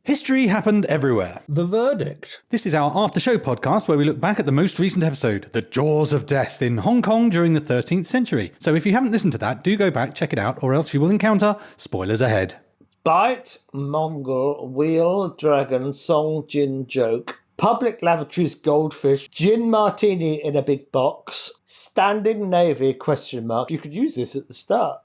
History happened everywhere. The verdict. This is our after-show podcast where we look back at the most recent episode, The Jaws of Death in Hong Kong during the 13th century. So if you haven't listened to that, do go back, check it out, or else you will encounter spoilers ahead. Bite, Mongol, wheel, dragon, song, gin, joke. Public lavatories, goldfish, gin martini in a big box. Standing navy, question mark. You could use this at the start.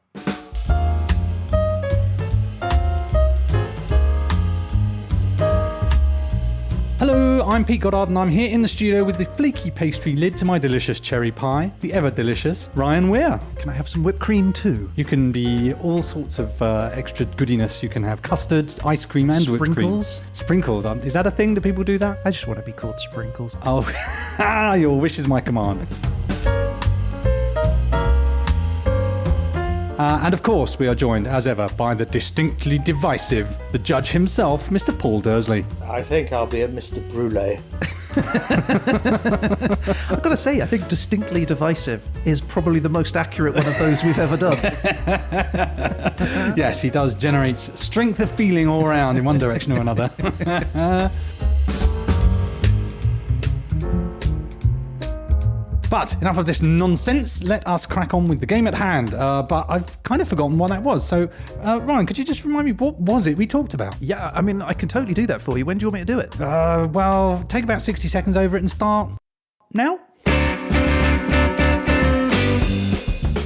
Hello, I'm Pete Goddard and I'm here in the studio with the flaky pastry lid to my delicious cherry pie, the ever-delicious Ryan Weir. Can I have some whipped cream too? You can be all sorts of extra goodiness. You can have custard, ice cream and whipped cream. Sprinkles? Sprinkles. Is that a thing? Do people do that? I just want to be called Sprinkles. Oh, your wish is my command. And of course, we are joined, as ever, by the distinctly divisive, the judge himself, Mr. Paul Dursley. I think I'll be a Mr. Brûlé. I've got to say, I think distinctly divisive is probably the most accurate one of those we've ever done. Yes, he does generate strength of feeling all around in one direction or another. But enough of this nonsense, let us crack on with the game at hand. But I've kind of forgotten what that was. So, Ryan, could you just remind me, what was it we talked about? Yeah, I mean, I can totally do that for you. When do you want me to do it? Well, take about 60 seconds over it and start now.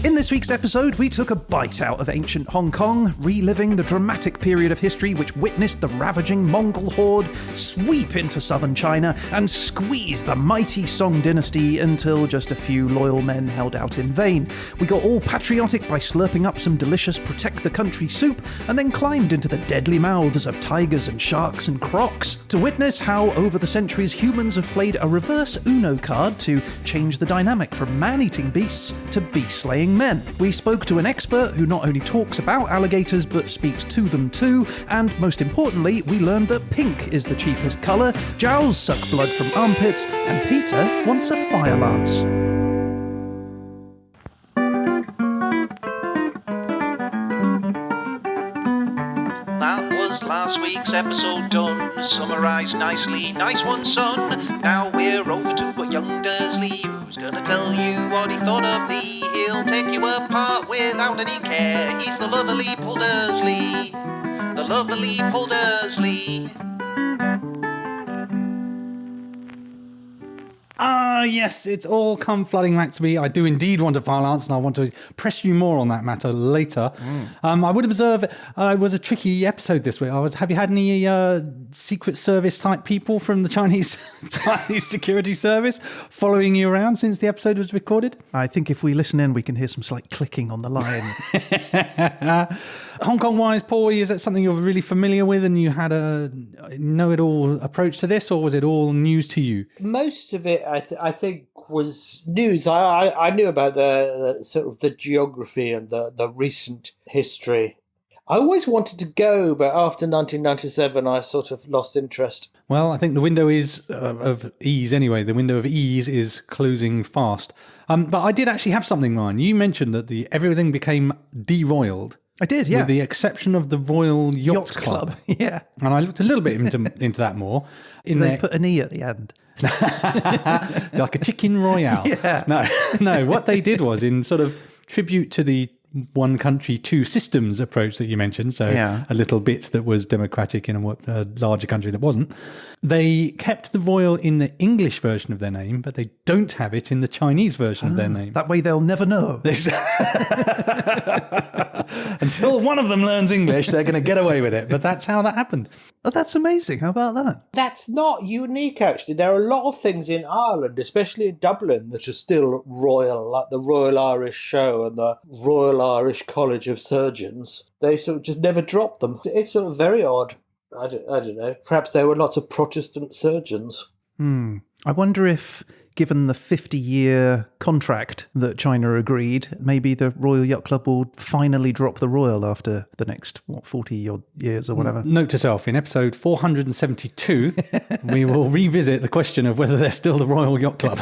In this week's episode, we took a bite out of ancient Hong Kong, reliving the dramatic period of history which witnessed the ravaging Mongol horde sweep into southern China and squeeze the mighty Song dynasty until just a few loyal men held out in vain. We got all patriotic by slurping up some delicious protect the country soup and then climbed into the deadly mouths of tigers and sharks and crocs to witness how over the centuries humans have played a reverse Uno card to change the dynamic from man-eating beasts to beast-slaying men. We spoke to an expert who not only talks about alligators but speaks to them too, and most importantly, we learned that pink is the cheapest colour, Jowls suck blood from armpits, and Peter wants a fire lance. That was last week's episode done, summarised nicely. Nice one, son. Now we're over to a young Dursley, who's gonna tell you what he thought of thee. He'll take you apart without any care. He's the lovely Paul Dursley. The lovely Paul Dursley. Yes, it's all come flooding back to me. I do indeed want a file answer, and I want to press you more on that matter later. I would observe it was a tricky episode this week. Have you had any Secret Service type people from the Chinese security service following you around since the episode was recorded? I think if we listen in, we can hear some slight clicking on the line. Hong Kong-wise, Paul, is that something you're really familiar with and you had a know-it-all approach to this, or was it all news to you? Most of it, I think, was news. I knew about the sort of the geography and the recent history. I always wanted to go, but after 1997, I sort of lost interest. Well, I think the window is of ease anyway. The window of ease is closing fast. But I did actually have something, Ryan. You mentioned that everything became deroyaled. I did, yeah. With the exception of the Royal Yacht Club. Yeah. And I looked a little bit into that more. Did they put an E at the end? Like a chicken royale. Yeah. No. What they did was, in sort of tribute to the one country, two systems approach that you mentioned, so a little bit that was democratic in a larger country that wasn't, they kept the royal in the English version of their name, but they don't have it in the Chinese version of their name. That way they'll never know. Until one of them learns English, they're going to get away with it. But that's how that happened. Oh, that's amazing. How about that? That's not unique, actually. There are a lot of things in Ireland, especially in Dublin, that are still royal, like the Royal Irish Show and the Royal Irish College of Surgeons. They sort of just never dropped them. It's sort of very odd. I don't know. Perhaps there were lots of Protestant surgeons. I wonder if, given the 50-year contract that China agreed, maybe the Royal Yacht Club will finally drop the Royal after the next, 40-odd years or whatever. Note to self, in episode 472, we will revisit the question of whether they're still the Royal Yacht Club.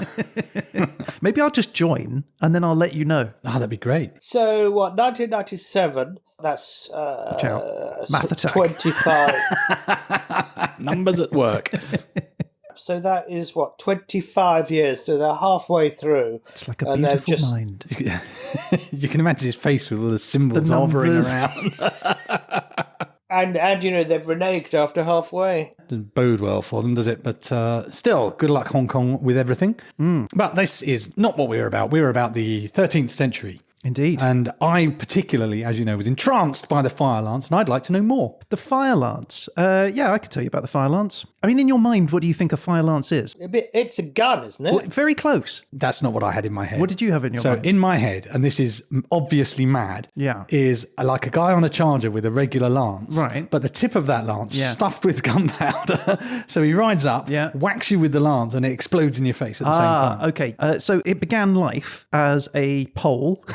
Maybe I'll just join and then I'll let you know. Oh, that'd be great. So, 1997... That's Watch out. Math attack. 25. Numbers at work. So that is, 25 years, so they're halfway through. It's like a and they've beautiful mind. You can imagine his face with all the symbols hovering numbers. around. And they've reneged after halfway. Doesn't bode well for them, does it? But still, good luck, Hong Kong, with everything. But this is not what we're about. We're about the 13th century. Indeed. And I particularly, as you know, was entranced by the fire lance, and I'd like to know more. The fire lance. Yeah, I could tell you about the fire lance. I mean, in your mind, what do you think a fire lance is? It's a gun, isn't it? Well, very close. That's not what I had in my head. What did you have in your mind? So in my head, and this is obviously mad, Yeah. is like a guy on a charger with a regular lance. Right. But the tip of that lance Yeah. stuffed with gunpowder. So he rides up, Yeah. whacks you with the lance, and it explodes in your face at the same time. Okay. So it began life as a pole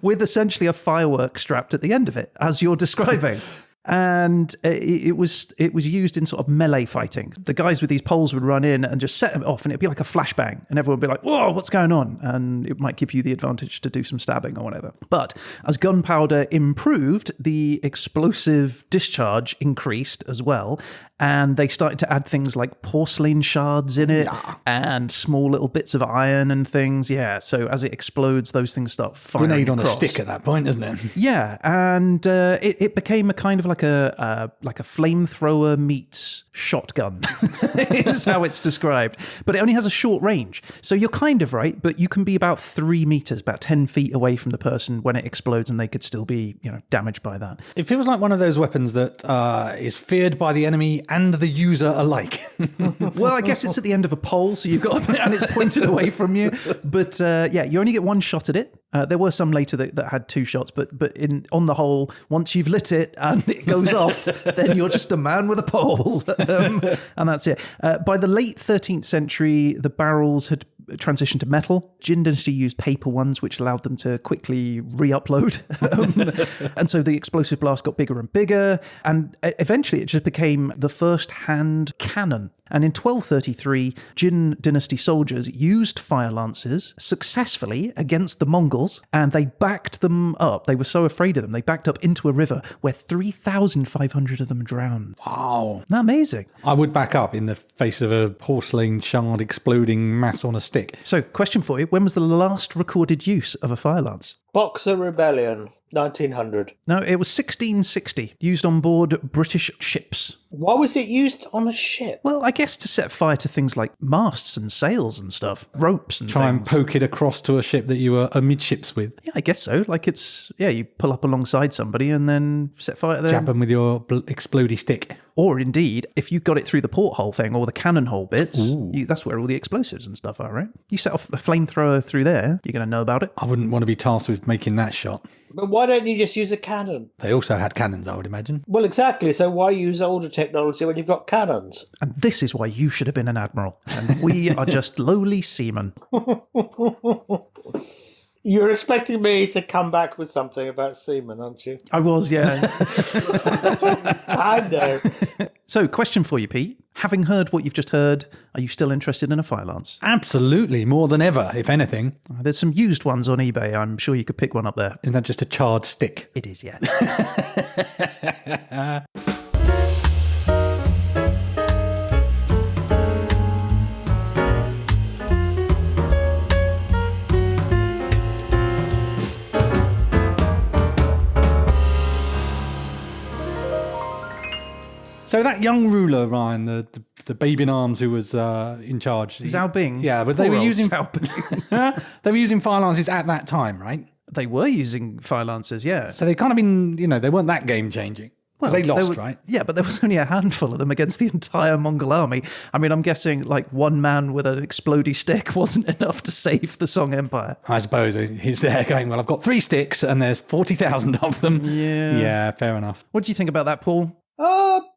with essentially a firework strapped at the end of it, as you're describing. And it was used in sort of melee fighting. The guys with these poles would run in and just set them off, and it'd be like a flashbang, and everyone would be like, "Whoa, what's going on?" And it might give you the advantage to do some stabbing or whatever. But as gunpowder improved, the explosive discharge increased as well, and they started to add things like porcelain shards in it and small little bits of iron and things. Yeah, so as it explodes, those things start firing. Grenade on a across. stick at that point, isn't it? Yeah, and it became a kind of like a flamethrower meets shotgun, is how it's described. But it only has a short range, so you're kind of right. But you can be about 3 meters, about 10 feet away from the person when it explodes, and they could still be, damaged by that. It feels like one of those weapons that is feared by the enemy and the user alike. Well, I guess it's at the end of a pole, so you've got and it's pointed away from you. But you only get one shot at it. There were some later that had 2 shots, but on the whole, once you've lit it and it goes off, then you're just a man with a pole, and that's it. By the late 13th century, the barrels had transitioned to metal. Jin Dynasty used paper ones, which allowed them to quickly re-upload. And so the explosive blast got bigger and bigger, and eventually it just became the first hand cannon. And in 1233, Jin Dynasty soldiers used fire lances successfully against the Mongols, and they backed them up. They were so afraid of them, they backed up into a river where 3,500 of them drowned. Wow. Isn't that amazing? I would back up in the face of a porcelain shard exploding mass on a stick. So, question for you. When was the last recorded use of a fire lance? Boxer Rebellion, 1900. No, it was 1660, used on board British ships. Why was it used on a ship? Well, I guess to set fire to things like masts and sails and stuff, ropes and Try and things. poke it across to a ship that you were amidships with. Yeah, I guess so. Like you pull up alongside somebody and then set fire to them. Jab them with your explodey stick. Or indeed, if you got it through the porthole thing or the cannon hole bits, that's where all the explosives and stuff are, right? You set off a flamethrower through there, you're going to know about it. I wouldn't want to be tasked with making that shot. But why don't you just use a cannon? They also had cannons, I would imagine. Well, exactly. So why use older technology when you've got cannons? And this is why you should have been an admiral. And we are just lowly seamen. You're expecting me to come back with something about seamen, aren't you? I was, yeah. I know. So, question for you, Pete. Having heard what you've just heard, are you still interested in a fire lance? Absolutely, more than ever, if anything. There's some used ones on eBay. I'm sure you could pick one up there. Isn't that just a charred stick? It is, yeah. So that young ruler, Ryan, the babe in arms who was in charge. Zhao Bing. Yeah, but they Poor were old using Zhao Bing. they were using fire lances at that time, right? They were using fire lances, yeah. So they kind of been, they weren't that game changing. Well, they lost, right? Yeah, but there was only a handful of them against the entire Mongol army. I mean, I'm guessing like one man with an explodey stick wasn't enough to save the Song Empire. I suppose he's there going, well, I've got 3 sticks and there's 40,000 of them. Yeah. Yeah, fair enough. What do you think about that, Paul?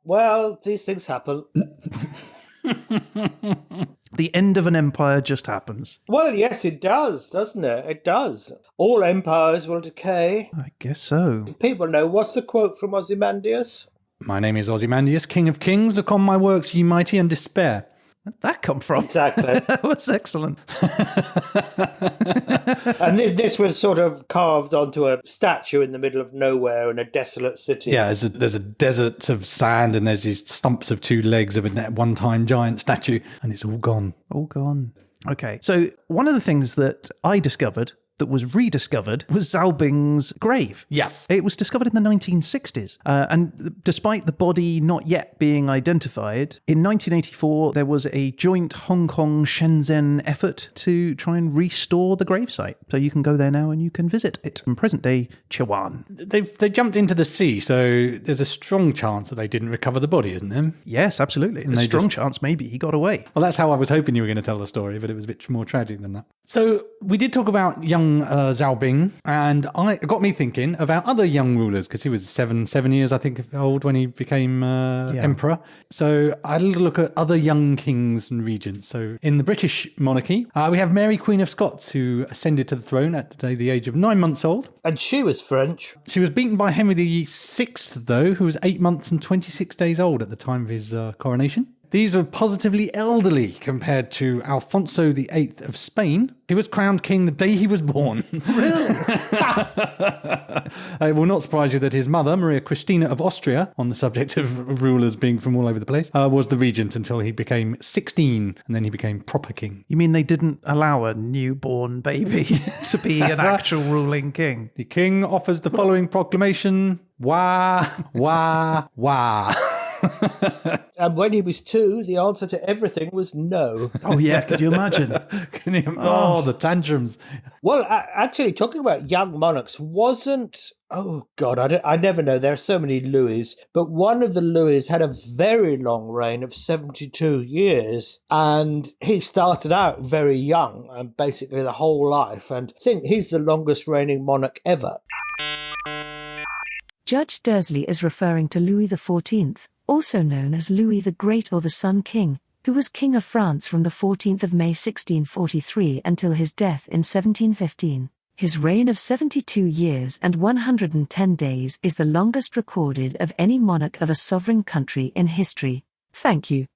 Well, these things happen. The end of an empire just happens. Well, yes, it does, doesn't it? It does. All empires will decay. I guess so. People know. What's the quote from Ozymandias? My name is Ozymandias, King of Kings. Look on my works, ye mighty, and despair. that come from? Exactly. That was excellent. And this was sort of carved onto a statue in the middle of nowhere in a desolate city. Yeah, there's a desert of sand and there's these stumps of 2 legs of a one-time giant statue, and it's all gone. All gone. Okay, so one of the things that I discovered that was rediscovered was Zhao Bing's grave. Yes. It was discovered in the 1960s. And despite the body not yet being identified, in 1984, there was a joint Hong Kong-Shenzhen effort to try and restore the gravesite. So you can go there now and you can visit it in present-day Chaw'an. They jumped into the sea, so there's a strong chance that they didn't recover the body, isn't there? Yes, absolutely. There's a strong chance maybe he got away. Well, that's how I was hoping you were going to tell the story, but it was a bit more tragic than that. So we did talk about young Zhao Bing, and it got me thinking about other young rulers, because he was seven years, I think, old when he became emperor. So I had a little look at other young kings and regents. So in the British monarchy, we have Mary, Queen of Scots, who ascended to the throne at the age of 9 months old. And she was French. She was beaten by Henry VI, though, who was 8 months and 26 days old at the time of his coronation. These were positively elderly compared to Alfonso VIII of Spain. He was crowned king the day he was born. Really? It will not surprise you that his mother, Maria Christina of Austria, on the subject of rulers being from all over the place, was the regent until he became 16, and then he became proper king. You mean they didn't allow a newborn baby to be an actual ruling king? The king offers the following proclamation: wah, wah, wah. And when he was 2, the answer to everything was no. Oh, yeah. Could you imagine? The tantrums. Well, actually, talking about young monarchs wasn't... Oh, God, I never know. There are so many Louis. But one of the Louis had a very long reign of 72 years. And he started out very young, and basically the whole life. And I think he's the longest reigning monarch ever. Judge Dursley is referring to Louis XIV, also known as Louis the Great or the Sun King, who was King of France from the 14th of May 1643 until his death in 1715. His reign of 72 years and 110 days is the longest recorded of any monarch of a sovereign country in history. Thank you.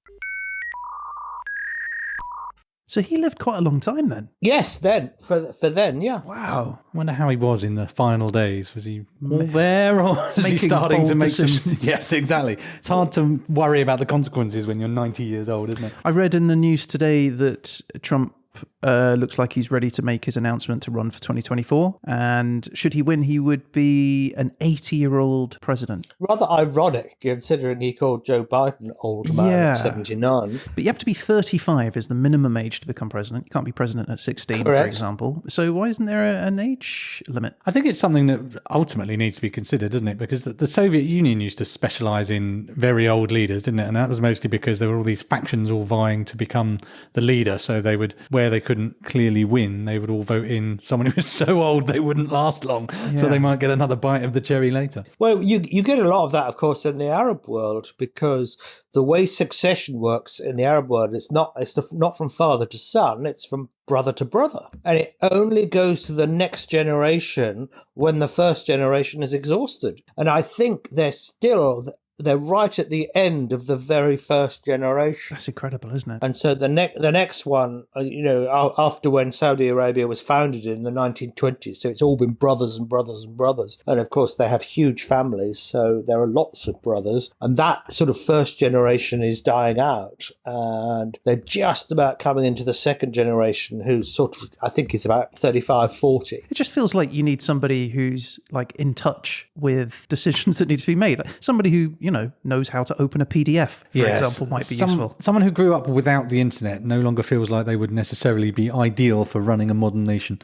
So he lived quite a long time then? Yes, then. For then, yeah. Wow. I wonder how he was in the final days. Was he all there, or was he starting bold to make decisions? some... Yes, exactly. It's hard to worry about the consequences when you're 90 years old, isn't it? I read in the news today that Trump looks like he's ready to make his announcement to run for 2024. And should he win, he would be an 80-year-old president. Rather ironic, considering he called Joe Biden old man at 79. But you have to be 35 is the minimum age to become president. You can't be president at 16, Correct. for example. So why isn't there an age limit? I think it's something that ultimately needs to be considered, doesn't it? Because the Soviet Union used to specialise in very old leaders, didn't it? And that was mostly because there were all these factions all vying to become the leader. So they would, where they couldn't clearly win, they would all vote in someone who was so old they wouldn't last long. Yeah. So they might get another bite of the cherry later. Well, you get a lot of that, of course, in the Arab world, because the way succession works in the Arab world, it's not from father to son, it's from brother to brother. And it only goes to the next generation when the first generation is exhausted. And I think they're right at the end of the very first generation. That's incredible, isn't it? And so the next one, after when Saudi Arabia was founded in the 1920s, so it's all been brothers and brothers and brothers. And of course, they have huge families, so there are lots of brothers. And that sort of first generation is dying out. And they're just about coming into the second generation, who's sort of, I think is about 35, 40. It just feels like you need somebody who's like in touch with decisions that need to be made. Like somebody who, knows how to open a PDF, for example, might be useful. Someone who grew up without the internet no longer feels like they would necessarily be ideal for running a modern nation.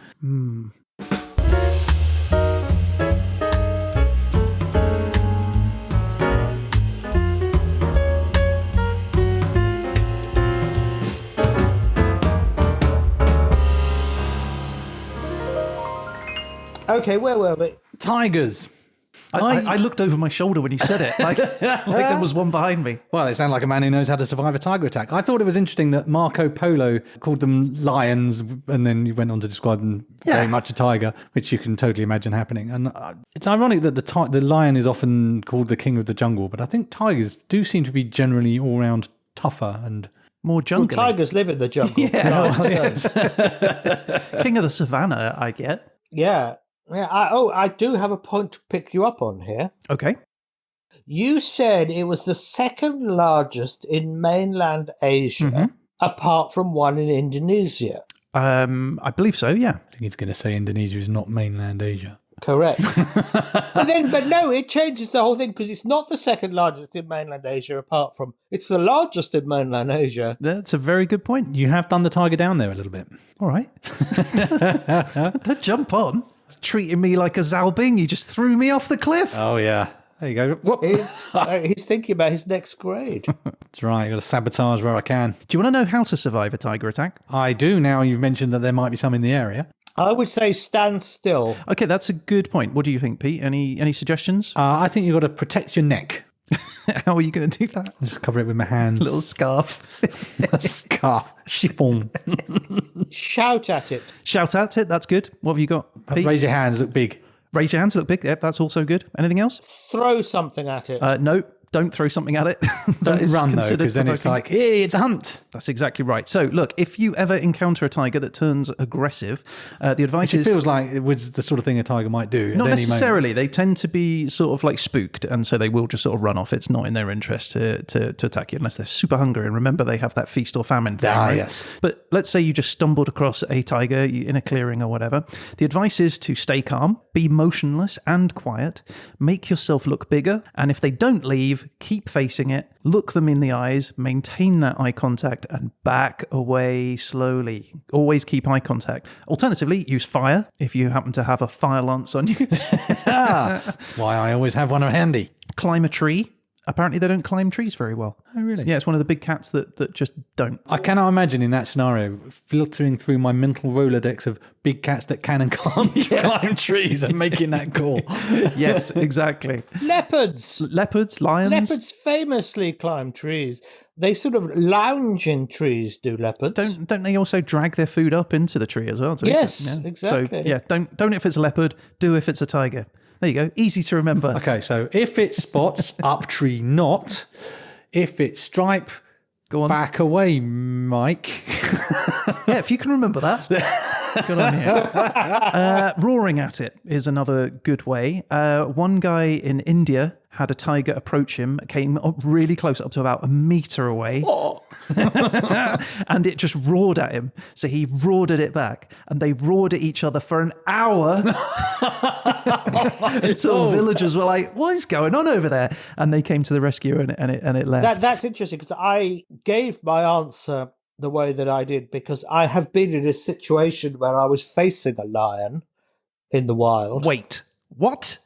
Okay, where were we? Tigers. I looked over my shoulder when you said it, like there was one behind me. Well, it sounded like a man who knows how to survive a tiger attack. I thought it was interesting that Marco Polo called them lions, and then he went on to describe them very much a tiger, which you can totally imagine happening. And it's ironic that the lion is often called the king of the jungle, but I think tigers do seem to be generally all round tougher and more jungly. Tigers live in the jungle. Yes. King of the savannah, I get. Yeah. I do have a point to pick you up on here. Okay. You said it was the second largest in mainland Asia, apart from one in Indonesia. I believe so, yeah. I think he's going to say Indonesia is not mainland Asia. Correct. but no, it changes the whole thing because it's not the second largest in mainland Asia apart from, it's the largest in mainland Asia. That's a very good point. You have done the tiger down there a little bit. All right. Don't jump on. Treating me like a Zalbing. You just threw me off the cliff. Oh, yeah. There you go. Whoop. He's thinking about his next grade. That's right. I've got to sabotage where I can. Do you want to know how to survive a tiger attack? I do now. You've mentioned that there might be some in the area. I would say stand still. Okay, that's a good point. What do you think, Pete? Any suggestions? I think you've got to protect your neck. How are you going to do that? Just cover it with my hands. Little scarf. A scarf. Chiffon. Shout at it. Shout at it. That's good. What have you got, Pete? Raise your hands. Look big. Raise your hands. Look big. Yep, that's also good. Anything else? Throw something at it. No. Don't throw something at it. Don't run, though, because then it's like, hey, it's a hunt. That's exactly right. So, look, if you ever encounter a tiger that turns aggressive, the advice It is... feels like it was the sort of thing a tiger might do. Not at any necessarily. moment. They tend to be sort of like spooked, and so they will just sort of run off. It's not in their interest to attack you unless they're super hungry. And remember, they have that feast or famine thing, right? Yes. But let's say you just stumbled across a tiger in a clearing or whatever. The advice is to stay calm, be motionless and quiet, make yourself look bigger, and if they don't leave, keep facing it, look them in the eyes, maintain that eye contact, and back away slowly. Always keep eye contact. Alternatively, use fire if you happen to have a fire lance on you. Why I always have one handy. Climb a tree. Apparently, they don't climb trees very well. Oh, really? Yeah, it's one of the big cats that just don't. I cannot imagine in that scenario filtering through my mental Rolodex of big cats that can and can't climb trees and making that call. Yes, exactly. Leopards. Leopards, lions. Leopards famously climb trees. They sort of lounge in trees, do leopards? Don't they also drag their food up into the tree as well? to eat Yes, it? Yeah. exactly. So, yeah, don't if it's a leopard, do if it's a tiger. There you go. Easy to remember. Okay, so if it's spots, up tree not. If it's stripe, Go on. back away, Mike. Yeah, if you can remember that. Good on you. Roaring at it is another good way. One guy in India had a tiger approach him, came up really close, up to about 1 meter away. And it just roared at him. So he roared at it back, and they roared at each other for an hour until villagers were like, what is going on over there? And they came to the rescue, and it left. That's interesting because I gave my answer the way that I did because I have been in a situation where I was facing a lion in the wild. Wait, what?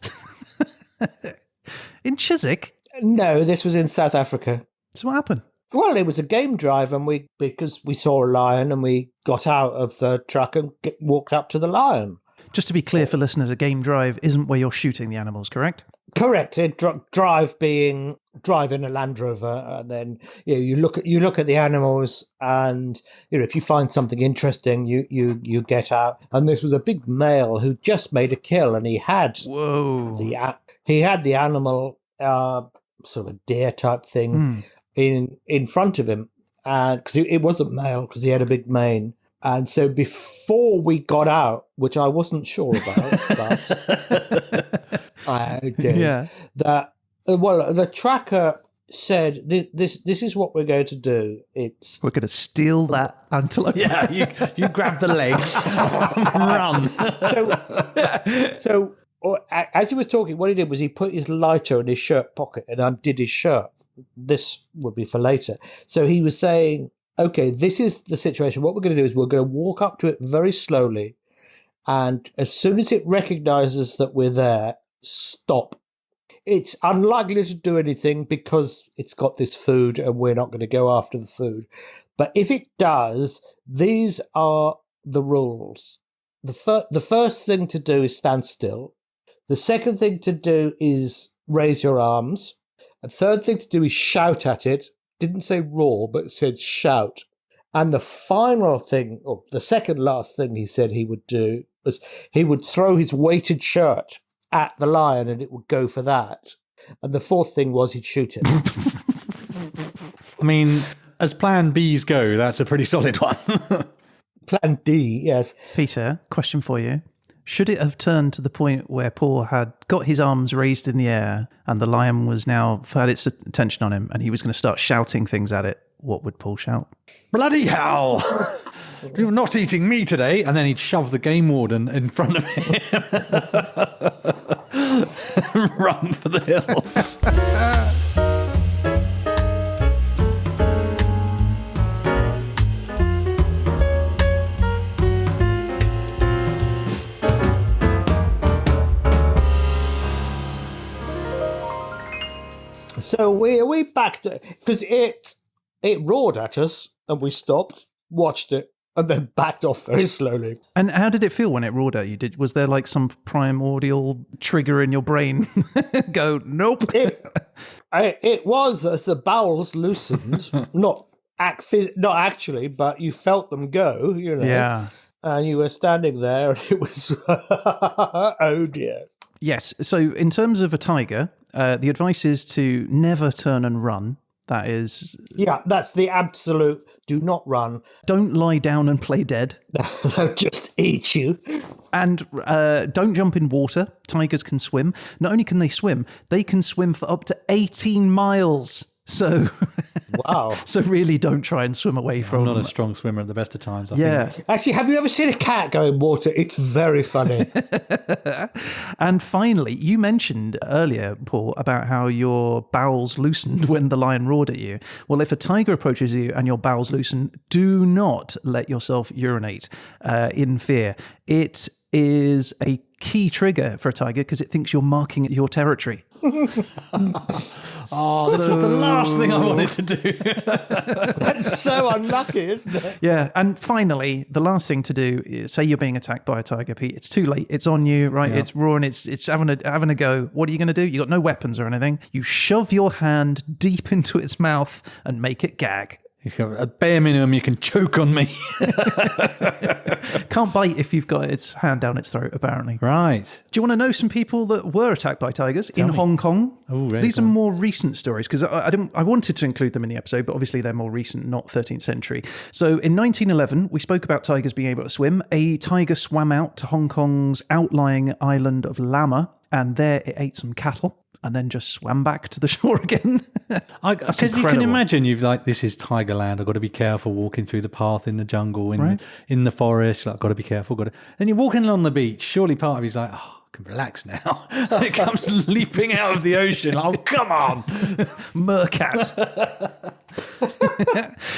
In Chiswick? No, this was in South Africa. So what happened? Well, it was a game drive, and because we saw a lion, and we got out of the truck and walked up to the lion. Just to be clear for listeners, a game drive isn't where you're shooting the animals, correct? Correct. Drive being driving a Land Rover, and then you look at the animals, and if you find something interesting, you get out. And this was a big male who just made a kill, and he had the animal, sort of a deer type thing, in front of him, and because it wasn't male because he had a big mane. And so before we got out, which I wasn't sure about, but I did, that, the tracker said, this is what we're going to do. We're going to steal that antelope. Yeah, you grab the legs, run. So as he was talking, what he did was he put his lighter in his shirt pocket and undid his shirt. This would be for later. So he was saying, okay, this is the situation. What we're going to do is we're going to walk up to it very slowly. And as soon as it recognizes that we're there, stop. It's unlikely to do anything because it's got this food and we're not going to go after the food. But if it does, these are the rules. The first thing to do is stand still. The second thing to do is raise your arms. The third thing to do is shout at it. Didn't say roar, but said shout. And the final thing, or the second last thing he said he would do was he would throw his weighted shirt at the lion and it would go for that. And the fourth thing was he'd shoot it. I mean, as plan Bs go, that's a pretty solid one. Plan D, yes. Peter, question for you. Should it have turned to the point where Paul had got his arms raised in the air and the lion was now had its attention on him and he was going to start shouting things at it, what would Paul shout? Bloody hell! You're not eating me today. And then he'd shove the game warden in front of him. Run for the hills. So we backed it because it roared at us and we stopped, watched it, and then backed off very slowly. And how did it feel when it roared at you? Was there like some primordial trigger in your brain? Go, nope. It was as the bowels loosened, not actually, but you felt them go. You know. Yeah. And you were standing there, and it was oh dear. Yes. So in terms of a tiger, the advice is to never turn and run. That is... Yeah, that's the absolute do not run. Don't lie down and play dead. They'll just eat you. And don't jump in water. Tigers can swim. Not only can they can swim for up to 18 miles. So... Wow. So really don't try and swim away from... I'm not a strong swimmer at the best of times, I think. Actually, have you ever seen a cat go in water? It's very funny. And finally, you mentioned earlier, Paul, about how your bowels loosened when the lion roared at you. Well, if a tiger approaches you and your bowels loosen, do not let yourself urinate in fear. It is a key trigger for a tiger because it thinks you're marking your territory. Oh, this was the last thing I wanted to do. That's so unlucky, isn't it? Yeah, and finally, the last thing to do is say you're being attacked by a tiger, Pete. It's too late. It's on you, right? Yeah. It's roaring. It's having a go. What are you going to do? You got no weapons or anything. You shove your hand deep into its mouth and make it gag. At bare minimum, you can choke on me. Can't bite if you've got its hand down its throat, apparently. Right. Do you want to know some people that were attacked by tigers in Hong Kong? Oh, really? These are more recent stories because I wanted to include them in the episode, but obviously they're more recent, not 13th century. So in 1911, we spoke about tigers being able to swim. A tiger swam out to Hong Kong's outlying island of Lama, and there it ate some cattle. And then just swam back to the shore again. Because you can imagine, this is Tigerland. I've got to be careful walking through the path in the jungle, in the forest. I've got to be careful. Then you're walking along the beach. Surely part of you's like, oh, I can relax now. And it comes leaping out of the ocean. Oh, come on. Mercat.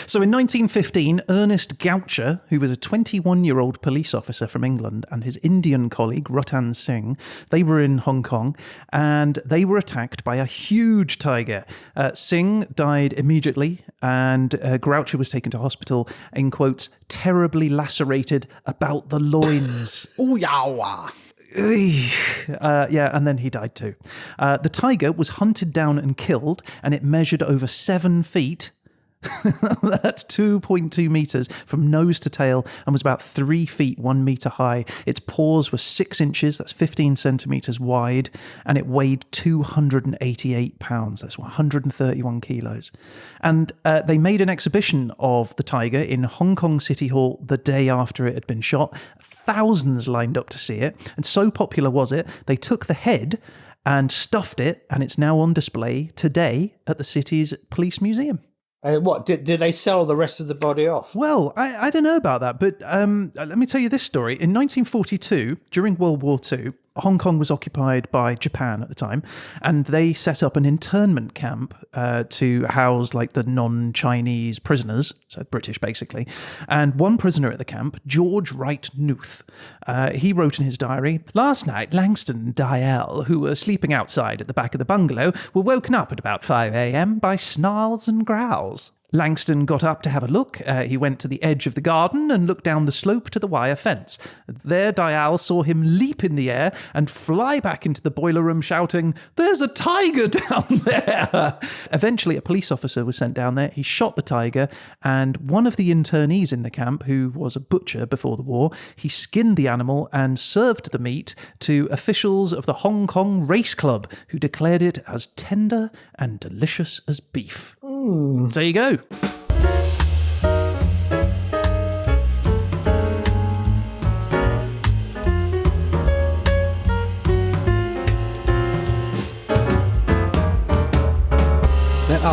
So in 1915, Ernest Goucher, who was a 21-year-old police officer from England, and his Indian colleague, Rutan Singh, they were in Hong Kong, and they were attacked by a huge tiger. Singh died immediately, and Groucher was taken to hospital, in quotes, terribly lacerated about the loins. Oh, yawa. And then he died too. The tiger was hunted down and killed, and it measured over 7 feet. That's 2.2 meters from nose to tail and was about 3 feet 1 meter high. Its paws were 6 inches, that's 15 centimeters wide, and it weighed 288 pounds, that's 131 kilos. And they made an exhibition of the tiger in Hong Kong City Hall the day after it had been shot. Thousands lined up to see it, and so popular was it, they took the head and stuffed it, and it's now on display today at the city's police museum. What, did they sell the rest of the body off? Well, I don't know about that, but let me tell you this story. In 1942, during World War II, Hong Kong was occupied by Japan at the time, and they set up an internment camp to house like the non-Chinese prisoners, so British basically. And one prisoner at the camp, George Wright Knuth, he wrote in his diary, "Last night, Langston and Dial, who were sleeping outside at the back of the bungalow, were woken up at about 5 a.m. by snarls and growls. Langston got up to have a look. He went to the edge of the garden and looked down the slope to the wire fence. There, Dial saw him leap in the air and fly back into the boiler room shouting, 'There's a tiger down there!' Eventually, a police officer was sent down there. He shot the tiger, and one of the internees in the camp, who was a butcher before the war, he skinned the animal and served the meat to officials of the Hong Kong Race Club, who declared it as tender and delicious as beef." There you go.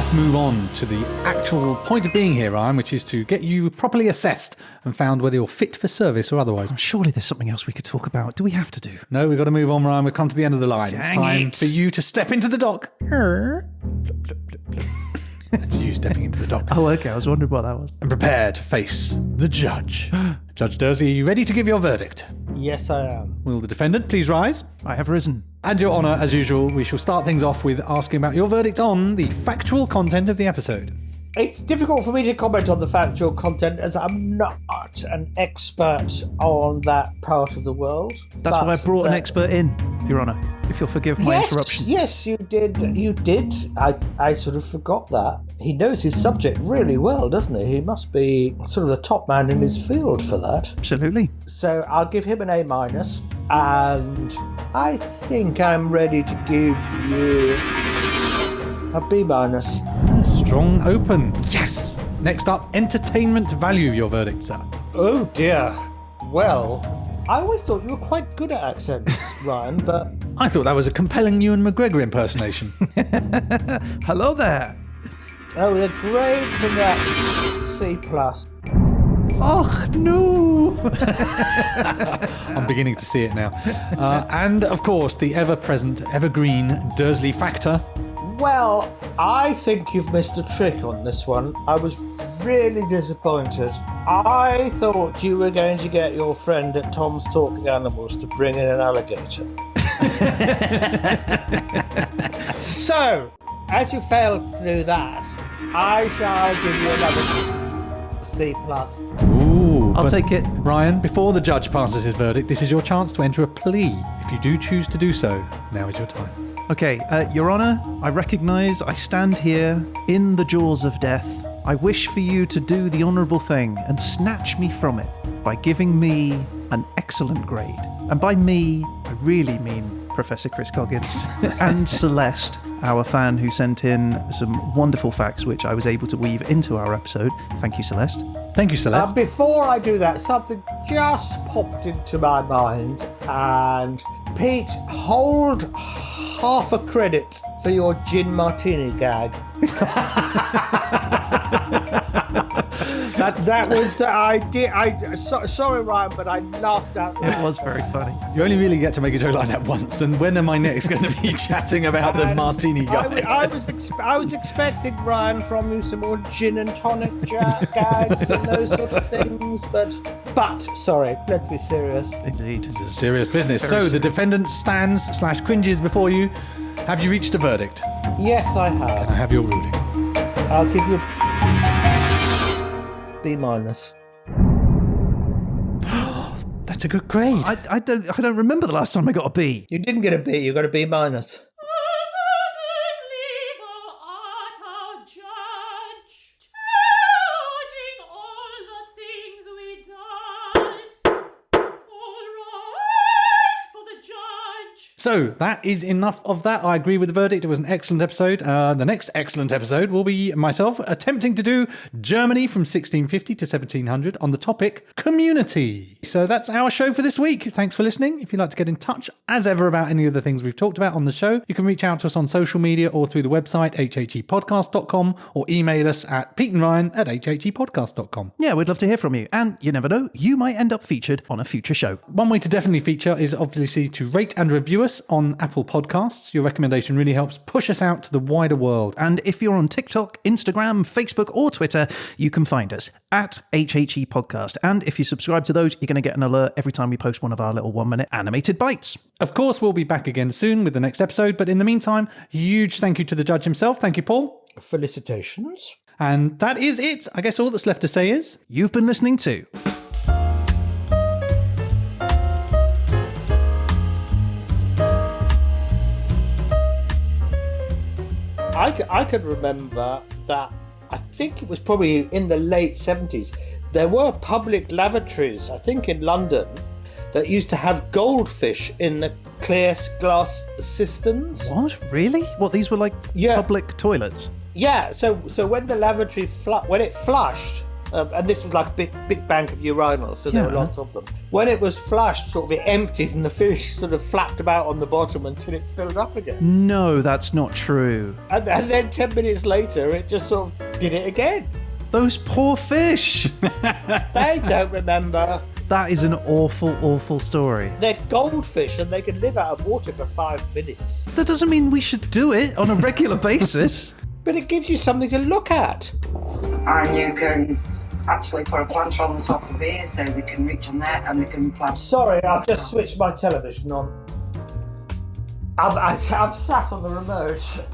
must move on to the actual point of being here, Ryan, which is to get you properly assessed and found whether you're fit for service or otherwise. Surely there's something else we could talk about. Do we have to do? No, we've got to move on, Ryan. We've come to the end of the line. It's time for you to step into the dock. That's you stepping into the dock. Oh, okay. I was wondering what that was. And prepare to face the judge. Judge Dursley, are you ready to give your verdict? Yes, I am. Will the defendant please rise? I have risen. And Your Honour, as usual, we shall start things off with asking about your verdict on the factual content of the episode. It's difficult for me to comment on the factual content as I'm not an expert on that part of the world. That's why I brought an expert in, Your Honour, if you'll forgive my interruption. Yes, you did. You did. I sort of forgot that. He knows his subject really well, doesn't he? He must be sort of the top man in his field for that. Absolutely. So I'll give him an A-, and I think I'm ready to give you a B-. Strong open. Yes. Next up, entertainment value, your verdict, sir. Oh dear. Well, I always thought you were quite good at accents, Ryan, but... I thought that was a compelling Ewan McGregor impersonation. Hello there. Oh, the grade for that C+. Oh, no. I'm beginning to see it now. And, of course, the ever-present, evergreen Dursley factor. Well, I think you've missed a trick on this one. I was really disappointed. I thought you were going to get your friend at Tom's Talking Animals to bring in an alligator. So, as you failed to do that, I shall give you another C+. Ooh, I'll take it. Ryan, before the judge passes his verdict, this is your chance to enter a plea. If you do choose to do so, now is your time. Okay, Your Honour, I recognise I stand here in the jaws of death. I wish for you to do the honourable thing and snatch me from it by giving me an excellent grade. And by me, I really mean Professor Chris Coggins and Celeste, our fan who sent in some wonderful facts which I was able to weave into our episode. Thank you, Celeste. Thank you, Celeste. Before I do that, something just popped into my mind. And Pete, hold half a credit for your gin martini gag. that was the idea. Sorry, Ryan, but I laughed out loud. It was very funny. You only really get to make a joke like that once, and when am I next going to be chatting about the martini guy? I was expecting, Ryan, from you some more gin and tonic gags and those sort of things, but sorry, let's be serious. Indeed. This is serious business. Very So the serious. defendant stands/cringes before you. Have you reached a verdict? Yes, I Can have. I have your ruling? I'll give you B-. That's a good grade. I don't remember the last time I got a B. You didn't get a B, you got a B-. So that is enough of that. I agree with the verdict. It was an excellent episode. The next excellent episode will be myself attempting to do Germany from 1650 to 1700 on the topic community. So that's our show for this week. Thanks for listening. If you'd like to get in touch, as ever, about any of the things we've talked about on the show, you can reach out to us on social media or through the website, HHEpodcast.com, or email us at peteandryan@HHEpodcast.com. Yeah, we'd love to hear from you. And you never know, you might end up featured on a future show. One way to definitely feature is obviously to rate and review us on Apple Podcasts. Your recommendation really helps push us out to the wider world. And if you're on TikTok, Instagram, Facebook, or Twitter, you can find us at HHE Podcast. And if you subscribe to those, you're going to get an alert every time we post one of our little 1-minute animated bites. Of course, we'll be back again soon with the next episode. But in the meantime, huge thank you to the judge himself. Thank you, Paul. Felicitations. And that is it. I guess all that's left to say is... You've been listening to... I can remember that, I think it was probably in the late 70s, there were public lavatories, I think in London, that used to have goldfish in the clear glass cisterns. What? Really? What, these were like Yeah. public toilets? Yeah, so when the lavatory when it flushed, and this was like a big bank of urinals, so there were lots of them. When it was flushed, sort of it emptied and the fish sort of flapped about on the bottom until it filled up again. No, that's not true. And then 10 minutes later, it just sort of did it again. Those poor fish. They don't remember. That is an awful, awful story. They're goldfish and they can live out of water for 5 minutes. That doesn't mean we should do it on a regular basis. But it gives you something to look at. And you can actually put a planter on the top of here so they can reach on there and they can plant. Sorry, I've just switched my television on. I've sat on the remote.